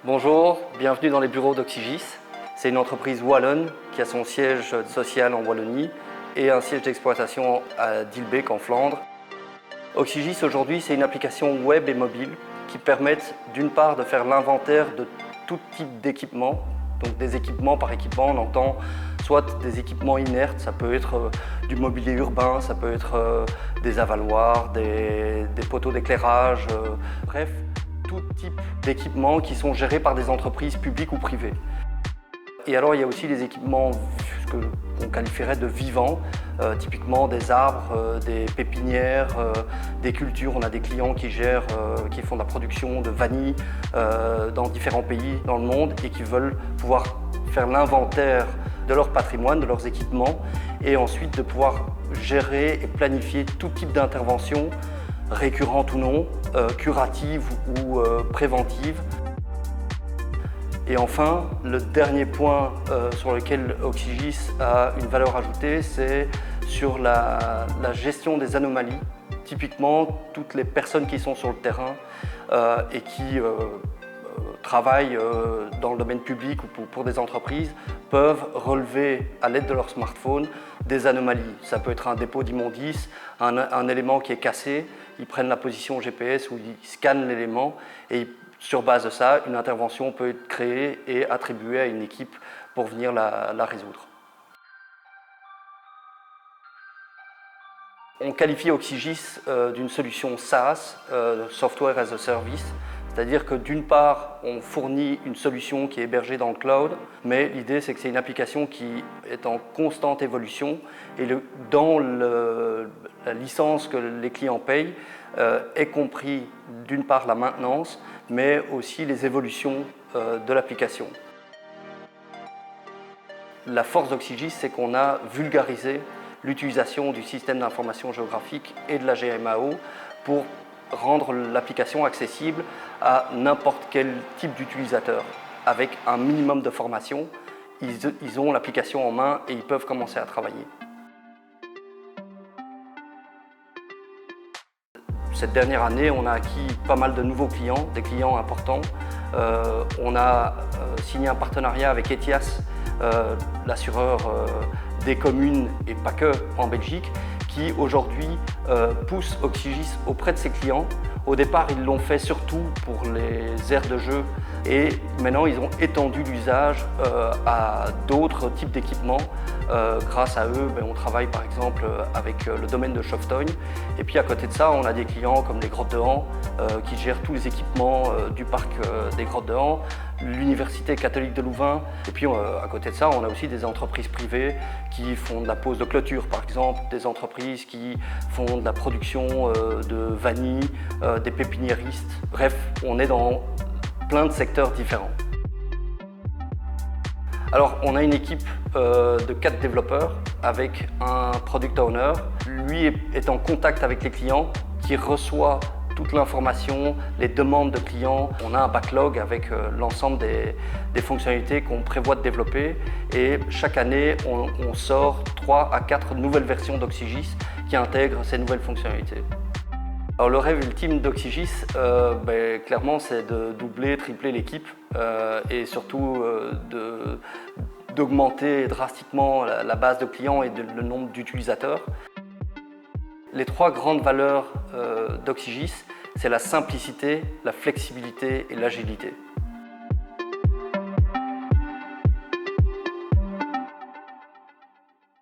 Bonjour, bienvenue dans les bureaux d'Oxygis. C'est une entreprise wallonne qui a son siège social en Wallonie et un siège d'exploitation à Dilbeek en Flandre. Oxygis aujourd'hui, c'est une application web et mobile qui permettent d'une part de faire l'inventaire de tout type d'équipements. Donc des équipements par équipement, on entend soit des équipements inertes, ça peut être du mobilier urbain, ça peut être des avaloirs, des poteaux d'éclairage, bref, tout type d'équipements qui sont gérés par des entreprises publiques ou privées. Et alors il y a aussi des équipements qu'on qualifierait de vivants, typiquement des arbres, des pépinières, des cultures. On a des clients qui font de la production de vanille dans différents pays dans le monde et qui veulent pouvoir faire l'inventaire de leur patrimoine, de leurs équipements et ensuite de pouvoir gérer et planifier tout type d'intervention, récurrente ou non, curative ou préventive. Et enfin, le dernier point sur lequel Oxygis a une valeur ajoutée, c'est sur la gestion des anomalies. Typiquement, toutes les personnes qui sont sur le terrain et qui travaillent dans le domaine public ou pour des entreprises peuvent relever à l'aide de leur smartphone des anomalies. Ça peut être un dépôt d'immondices, un élément qui est cassé, ils prennent la position GPS ou ils scannent l'élément et sur base de ça, une intervention peut être créée et attribuée à une équipe pour venir la résoudre. On qualifie Oxygis d'une solution SaaS, Software as a Service, c'est-à-dire que d'une part, on fournit une solution qui est hébergée dans le cloud, mais l'idée c'est que c'est une application qui est en constante évolution et dans la licence que les clients payent est compris d'une part la maintenance, mais aussi les évolutions de l'application. La force d'Oxygis, c'est qu'on a vulgarisé l'utilisation du système d'information géographique et de la GMAO pour rendre l'application accessible à n'importe quel type d'utilisateur. Avec un minimum de formation, ils ont l'application en main et ils peuvent commencer à travailler. Cette dernière année, on a acquis pas mal de nouveaux clients, des clients importants. On a signé un partenariat avec Etias, l'assureur des communes et pas que en Belgique, qui aujourd'hui pousse Oxygis auprès de ses clients. Au départ, ils l'ont fait surtout pour les aires de jeu et maintenant ils ont étendu l'usage à d'autres types d'équipements. Grâce à eux, on travaille par exemple avec le domaine de Choftogne. Et puis à côté de ça, on a des clients comme les Grottes de Han qui gèrent tous les équipements du parc des Grottes de Han, l'Université catholique de Louvain. Et puis à côté de ça, on a aussi des entreprises privées qui font de la pose de clôture par exemple, des entreprises qui font de la production de vanille, des pépiniéristes. Bref, on est dans plein de secteurs différents. Alors, on a une équipe de 4 développeurs avec un product owner. Lui est en contact avec les clients, qui reçoit toute l'information, les demandes de clients. On a un backlog avec l'ensemble des fonctionnalités qu'on prévoit de développer. Et chaque année, on sort 3 à 4 nouvelles versions d'Oxygis qui intègrent ces nouvelles fonctionnalités. Alors le rêve ultime d'Oxygis, clairement, c'est de doubler, tripler l'équipe et surtout d'augmenter drastiquement la base de clients et le nombre d'utilisateurs. Les 3 grandes valeurs d'Oxygis, c'est la simplicité, la flexibilité et l'agilité.